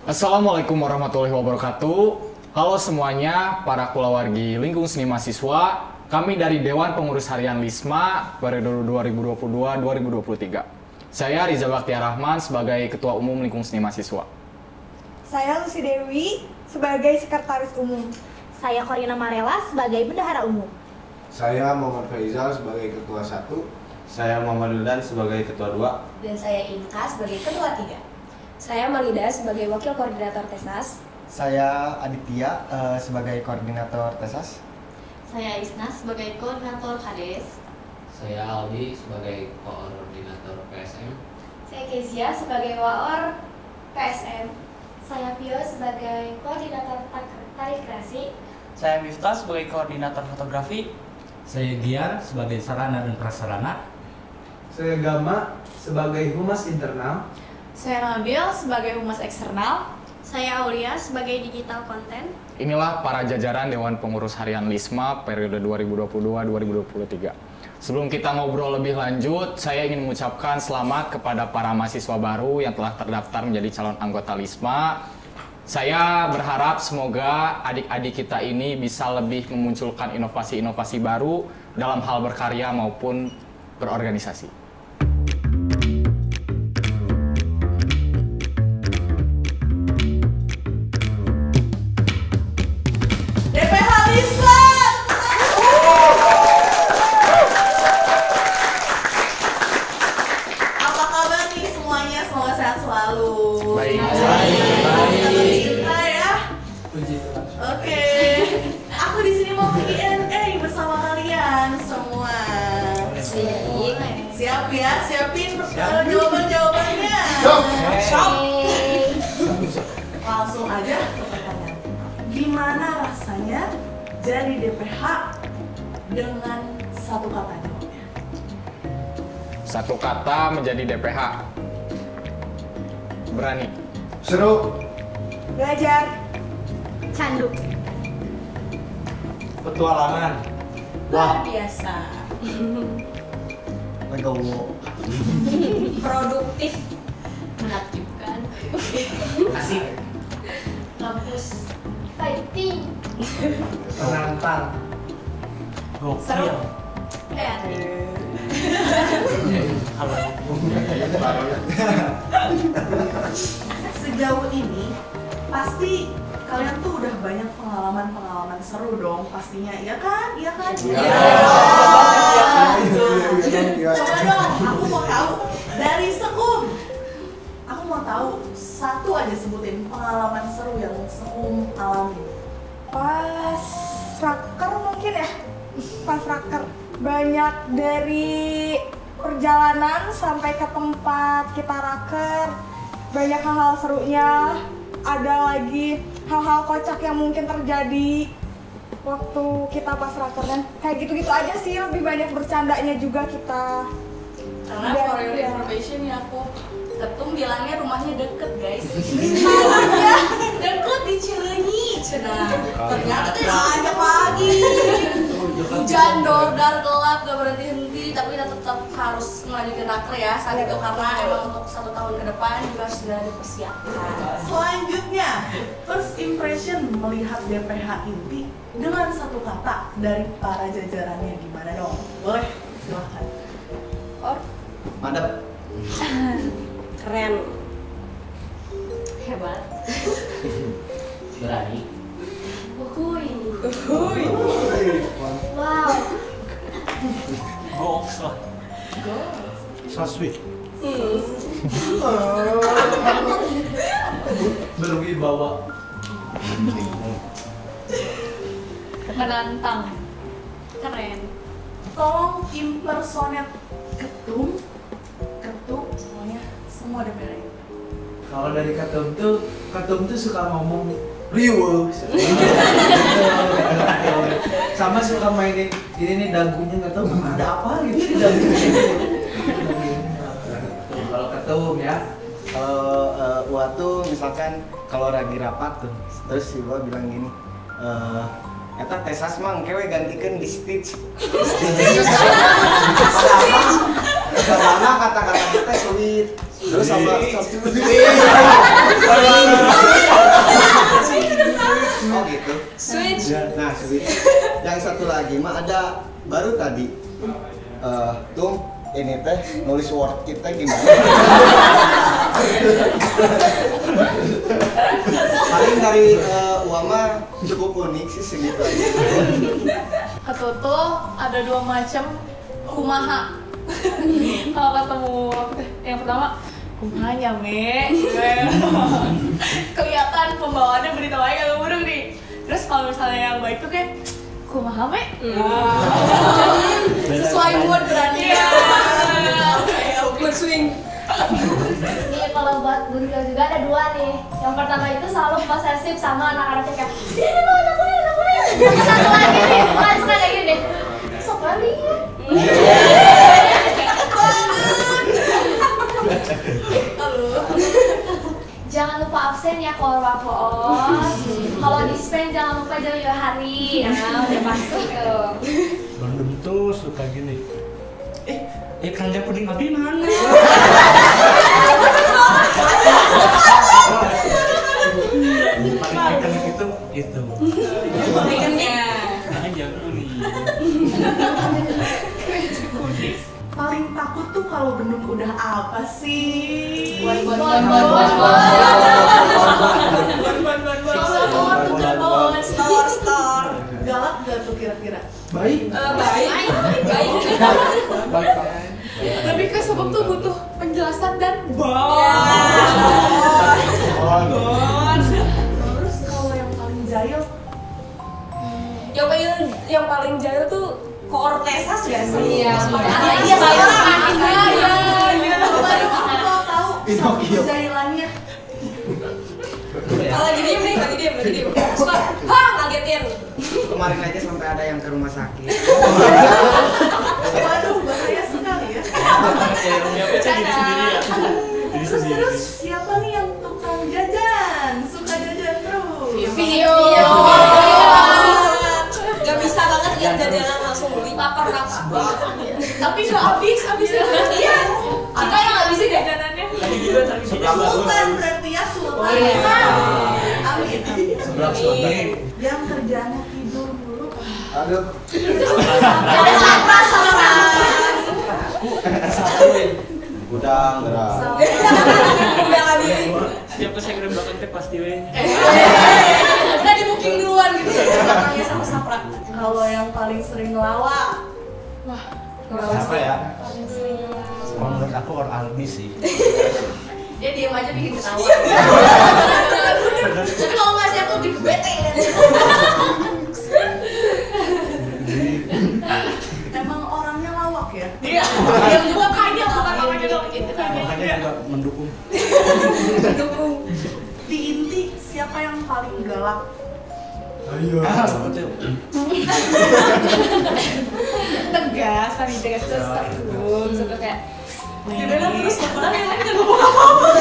Assalamualaikum warahmatullahi wabarakatuh. Halo semuanya, para kulawargi Lingkung Seni Mahasiswa. Kami dari Dewan Pengurus Harian LISMA periode 2022-2023. Saya Riza Bakhtiar Rahman sebagai Ketua Umum Lingkung Seni Mahasiswa. Saya Lucy Dewi sebagai Sekretaris Umum. Saya Corina Marella sebagai Bendahara Umum. Saya Muhammad Faizal sebagai Ketua 1. Saya Muhammad Wildan sebagai Ketua 2. Dan saya Inka sebagai Ketua 3. Saya Malida sebagai Wakil Koordinator TESAS. Saya Aditya sebagai Koordinator TESAS. Saya Isna sebagai Koordinator HDS. Saya Aldi sebagai Koordinator PSM. Saya Kezia sebagai Waor PSM. Saya Pio sebagai Koordinator Tari Kreasi. Saya Miftah sebagai Koordinator Fotografi. Saya Gian sebagai Sarana dan Prasarana. Saya Gama sebagai Humas Internal. Saya Nabil sebagai Humas Eksternal. Saya Aulia sebagai Digital Content. Inilah para jajaran Dewan Pengurus Harian LISMA periode 2022-2023. Sebelum kita ngobrol lebih lanjut, saya ingin mengucapkan selamat kepada para mahasiswa baru yang telah terdaftar menjadi calon anggota LISMA. Saya berharap semoga adik-adik kita ini bisa lebih memunculkan inovasi-inovasi baru dalam hal berkarya maupun berorganisasi. Siapin jawaban-jawabannya. Langsung aja ke pertanyaan. Gimana rasanya jadi DPH dengan satu kata jawabnya? Satu kata menjadi DPH. Berani. Seru. Belajar. Candu. Petualangan. Luar biasa. Legowo. Produktif. Menakjubkan. Asik. Kampus. Fighting. Menantang. Gokil. Kreatif. Sejauh ini pasti kalian tuh udah banyak pengalaman seru dong pastinya, iya kan? Iya kan? Coba dong, aku mau tahu dari Sekum. Aku mau tahu satu aja sebutin pengalaman seru yang Sekum alami. Pas raker mungkin ya, pas raker banyak dari perjalanan sampai ke tempat kita raker, banyak hal-hal serunya. Ada lagi hal-hal kocak yang mungkin terjadi waktu kita pas raker, dan kayak gitu-gitu aja sih, lebih banyak bercandanya juga kita. Karena for your information ya, aku Ketum bilangnya rumahnya deket guys. Iya, Deket di Cileunyi. Ternyata tuh banyak lagi. Hujan, dordar, gelap, gak berhenti-henti, tapi kita tetap harus melanjutkan raker ya saat itu, karena emang untuk 1 tahun ke depan juga harus segera dipersiapkan. Selanjutnya, first impression melihat DPH inti dengan satu kata dari para jajarannya gimana dong? Boleh, silahkan. Mantap. Keren. Hebat. Berani. Uhuy. Wow. Goks lah. So sweet. Berwibawa. Menantang. Keren. Tolong impersonate ketum semuanya, semua DPH. Kalau dari Ketum tuh suka ngomong riuh. Sama suka mainin ini nih dagunya, nggak tahu ada apa gitu di dagunya. Kalau Ketum ya. Kalau waktu misalkan kalau lagi rapat tuh, terus si Iwa bilang gini, eta TESAS mah kewe gantikeun di Stitch. Karena kata-kata kita sweet. Terus sama baru tadi tuh ini teh nulis word kita gimana? Paling dari Wama cukup unik sih segitu aja. Ketutu ada 2 macam kumaha. Kalau ketemu yang pertama kumahanya me, kelihatan pembawaannya berita baik agak buruk nih. Terus kalau misalnya yang baik tuh kayak kumaha me, sesuai mood berarti ya. Mood swing. Nih kalau buat Bunda juga ada 2 nih. Yang pertama itu selalu posesif sama anak-anaknya kayak ini lo anak gue. Satu lagi nih, bukan suka kayak gini deh. Sok kali. Jangan lupa absen ya kalau kalau dispen jangan lupa jauh-jauh hari. Nah, udah pasti tuh. Bandung tuh suka gini. Keranjang puding abi mana? Paling ikan itu. Ikannya. Keranjang kuning. Paling takut tuh kalau gendut udah apa sih? Bon. Store. Galak gak tuh kira-kira? Baik. Baik. Lebih ke sebab tuh butuh penjelasan dan Terus kalau yang paling jahil? Yang paling jahil tuh Cortesas gak sih? Iya. Iya. Baru aku tahu jahilannya. Kalau lagi diem. Suka, ngagetin. Kemarin aja sampai ada yang ke rumah sakit. Waduh, bahaya sekali ya. Terus siapa nih yang tukang jajan? Suka jajan terus? Video. Gak bisa banget lihat jajanan langsung beli lapar langsung. Tapi gak habis iya. Kita yang habisin jajanannya. Sultan berarti ya Sultan. Amin. Yang kerjanya tidur dulu. Aduh. Gudang, gerak. Setiap kesehatan belakang teh pasti we. Udah di booking duluan gitu. Belakangnya sama Sapra. Kalau yang paling sering ngelawak, Siapa ya? Menurut aku orang Albi sih. Dia diem aja bikin ketawa. Tapi kalau nggak siap tuh di bete. emang orangnya lawak ya? Iya. Yang juga kaya bukan orangnya dong. Makanya juga mendukung. Di inti siapa yang paling galak? Ayo. tegas, paling tegas terus suka kayak Gimana terus lebaran yang lain ngomong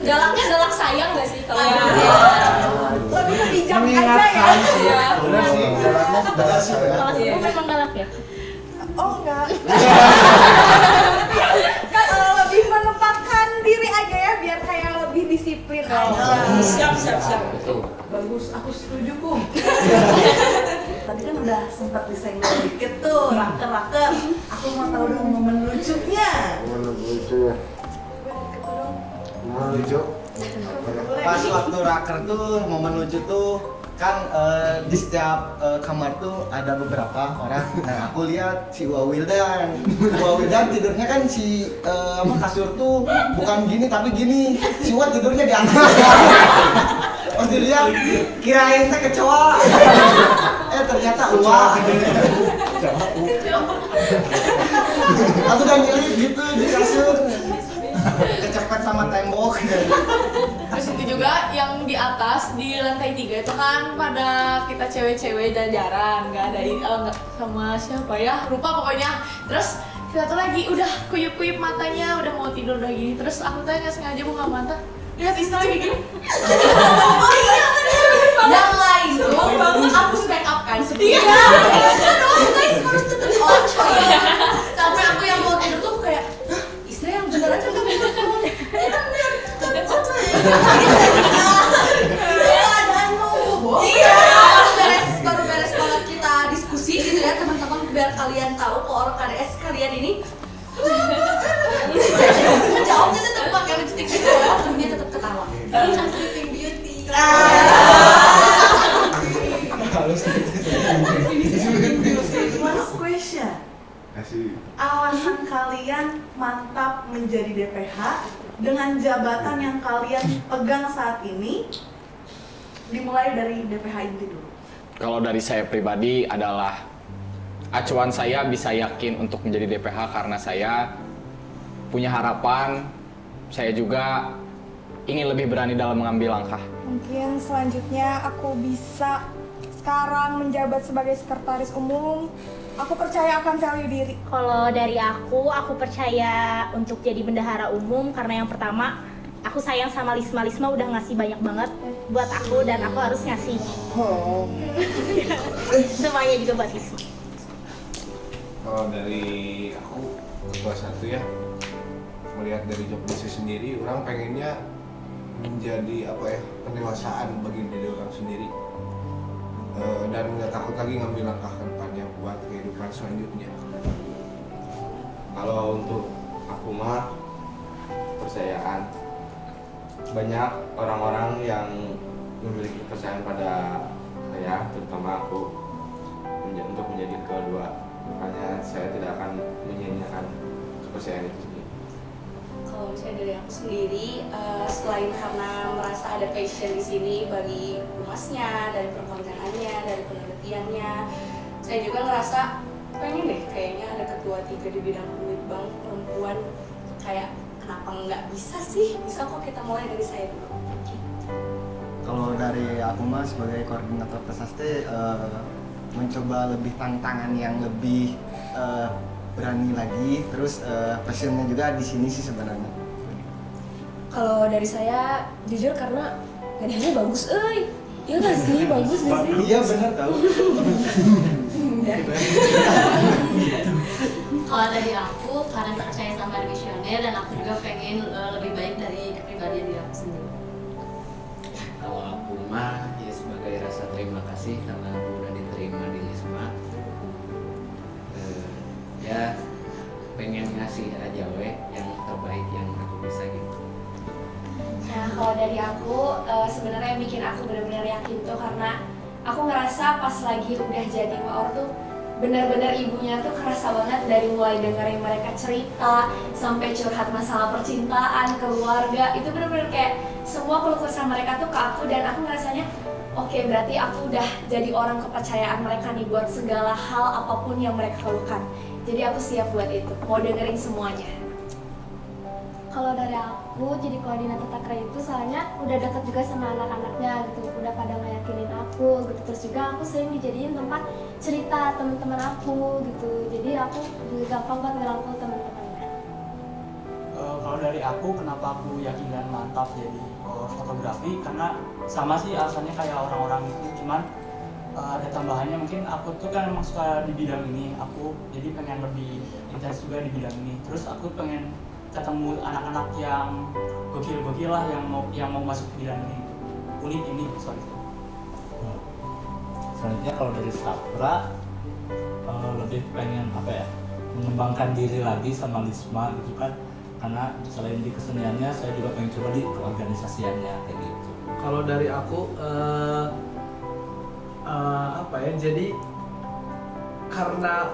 galaknya galak sayang nggak sih kalau Lebih bijak aja ya. Mengingatkan sih. Iya. Benar sih, jalannya sudah saya. Kamu memang galak ya? Oh enggak. Kan lebih menempatkan diri aja ya biar kayak lebih disiplin aja. Siap. Bagus, aku setuju Kum. Tadi kan udah sempat disenggol dikit tuh, raker. Aku mau tahu dong momen lucunya. Mana lucu ya? Mana lucu? Pas waktu raker tuh momen lucu tuh kan di setiap kamar tuh ada beberapa orang. Nah aku lihat si Wawildan tidurnya kan si kasur tuh bukan gini tapi gini. Si Wa tidurnya di atas. Pas dilihat kirain teh kecoa. Ternyata Wa. Aku udah nyelip gitu di kasur. Kecepet sama tembok. terus itu juga yang di atas di lantai 3 itu kan pada kita cewek-cewek jajaran nggak ada nggak sama siapa ya lupa pokoknya. Terus kita tuh lagi udah kuyup-kuyup matanya udah mau tidur udah gini terus aku tuh nggak sengaja buka mata lihat Isna lagi gini. Oh iya yang lain tuh aku speak up kan sebenarnya. Guys harus tetap sampai aku yang mau tidur tuh kayak Isna yang bener aja kamu baru beres banget kita diskusi gitu ya teman-teman kalian ini jawabnya tetap pakai lipstick gitu ya, dia tetap ketawa. Sleeping Beauty. Last question. Alasan kalian mantap menjadi DPH dengan jabatan yang kalian pegang saat ini, dimulai dari DPH inti dulu. Kalau dari saya pribadi adalah acuan saya bisa yakin untuk menjadi DPH karena saya punya harapan, saya juga ingin lebih berani dalam mengambil langkah. Mungkin selanjutnya aku bisa sekarang menjabat sebagai sekretaris umum. Aku percaya akan value diri. Kalau dari aku percaya untuk jadi bendahara umum karena yang pertama, aku sayang sama Lisma. Lisma udah ngasih banyak banget buat aku dan aku harus ngasih semuanya juga buat Lisma. Kalau dari aku ketua 1 ya, melihat dari job desk sendiri, orang pengennya menjadi pendewasaan bagi diri orang sendiri. Dan nggak takut lagi ngambil langkah ke depannya buat kehidupan selanjutnya. Kalau untuk aku mah kepercayaan, banyak orang-orang yang memiliki kepercayaan pada saya, terutama aku untuk menjadi kedua. Makanya saya tidak akan menyia-nyiakan kepercayaan itu sendiri. Kalau misalnya dari aku sendiri, selain karena merasa ada passion di sini bagi humasnya, dari perkontenannya, dari penelitiannya, saya juga ngerasa pengen deh kayaknya ada ketua 3 di bidang litbang perempuan. Kayak kenapa nggak bisa sih? Bisa kok, kita mulai dari saya dulu. Kalau dari aku mah sebagai koordinator prestasi mencoba lebih tantangan yang lebih berani lagi, terus passionnya juga di sini sih sebenarnya. Kalau dari saya jujur karena nadanya bagus, ya nggak sih, bagus nggak sih? Iya benar tahu. Kalau dari aku karena percaya sama visioner dan aku juga pengen lebih baik dari kepribadian diri aku sendiri. Kalau aku mah ya sebagai rasa terima kasih karena aku udah diterima di Lisma. Ya pengen ngasih aja yang terbaik yang aku bisa gitu. Nah, kalau dari aku sebenarnya yang bikin aku benar-benar yakin tuh karena aku ngerasa pas lagi udah jadi Maor tuh benar-benar ibunya tuh kerasa banget dari mulai dengerin mereka cerita sampai curhat masalah percintaan, keluarga, itu benar-benar kayak semua keluh kesah mereka tuh ke aku dan aku ngerasanya oke, berarti aku udah jadi orang kepercayaan mereka nih buat segala hal apapun yang mereka keluhkan. Jadi aku siap buat itu, mau dengerin semuanya. Kalau dari aku jadi koordinator takraw itu soalnya udah deket juga sama anak-anaknya gitu, udah pada ngeyakinin aku gitu, terus juga aku sering dijadiin tempat cerita teman-teman aku gitu, jadi aku juga gampang buat ngerangkul teman-temannya. Kalau dari aku kenapa aku yakin dan mantap jadi fotografi, karena sama sih alasannya kayak orang-orang itu, cuman ada tambahannya mungkin aku tuh kan emang suka di bidang ini, aku jadi pengen lebih intens juga di bidang ini, terus aku pengen ketemu anak-anak yang gokil-gokil lah yang mau masuk ke bidang ini, unik ini soal itu. Selanjutnya kalau dari Sapra lebih pengen mengembangkan diri lagi sama Lisma gitu kan, karena selain di keseniannya saya juga pengen coba di keorganisasiannya kayak gitu. Kalau dari aku jadi karena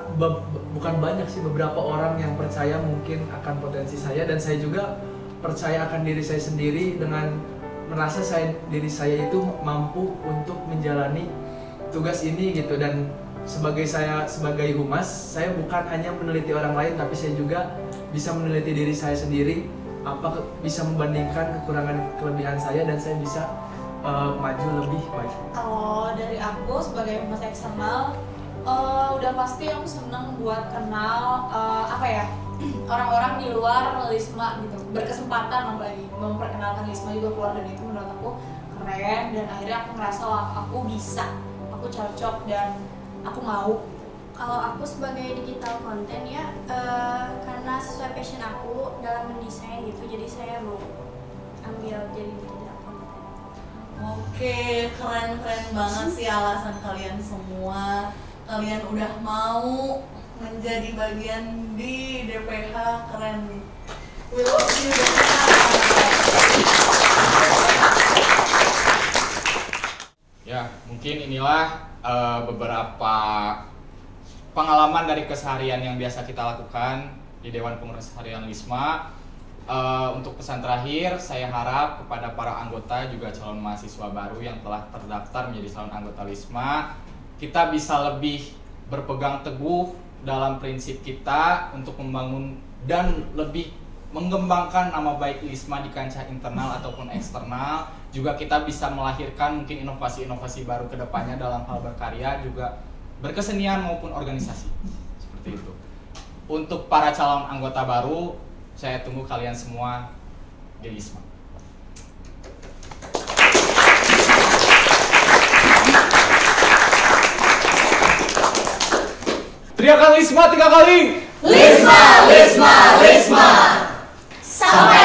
bukan banyak sih, beberapa orang yang percaya mungkin akan potensi saya, dan saya juga percaya akan diri saya sendiri dengan merasa diri saya itu mampu untuk menjalani tugas ini gitu. Dan sebagai humas, saya bukan hanya meneliti orang lain, tapi saya juga bisa meneliti diri saya sendiri, bisa membandingkan kekurangan kelebihan saya, dan saya bisa maju lebih baik. Kalau dari aku sebagai humas eksternal, udah pasti aku seneng buat kenal orang-orang di luar Lisma gitu, berkesempatan apalagi memperkenalkan Lisma juga keluar, dan itu menurut aku keren, dan akhirnya aku ngerasa aku bisa, aku cocok dan aku mau. Kalau aku sebagai digital content ya, karena sesuai passion aku dalam mendesain gitu, jadi saya mau ambil jadi digital content. Oke, keren banget sih alasan kalian semua. Kalian udah mau menjadi bagian di DPH keren. We love you DPH. Ya, mungkin inilah beberapa pengalaman dari keseharian yang biasa kita lakukan di Dewan Pengurus Harian LISMA. Untuk pesan terakhir, saya harap kepada para anggota juga calon mahasiswa baru yang telah terdaftar menjadi calon anggota LISMA, kita bisa lebih berpegang teguh dalam prinsip kita untuk membangun dan lebih mengembangkan nama baik LISMA di kancah internal ataupun eksternal. Juga kita bisa melahirkan mungkin inovasi-inovasi baru ke depannya dalam hal berkarya, juga berkesenian maupun organisasi. Seperti itu. Untuk para calon anggota baru, saya tunggu kalian semua di LISMA. Teriakan LISMA 3 kali. LISMA, LISMA, LISMA. Sampai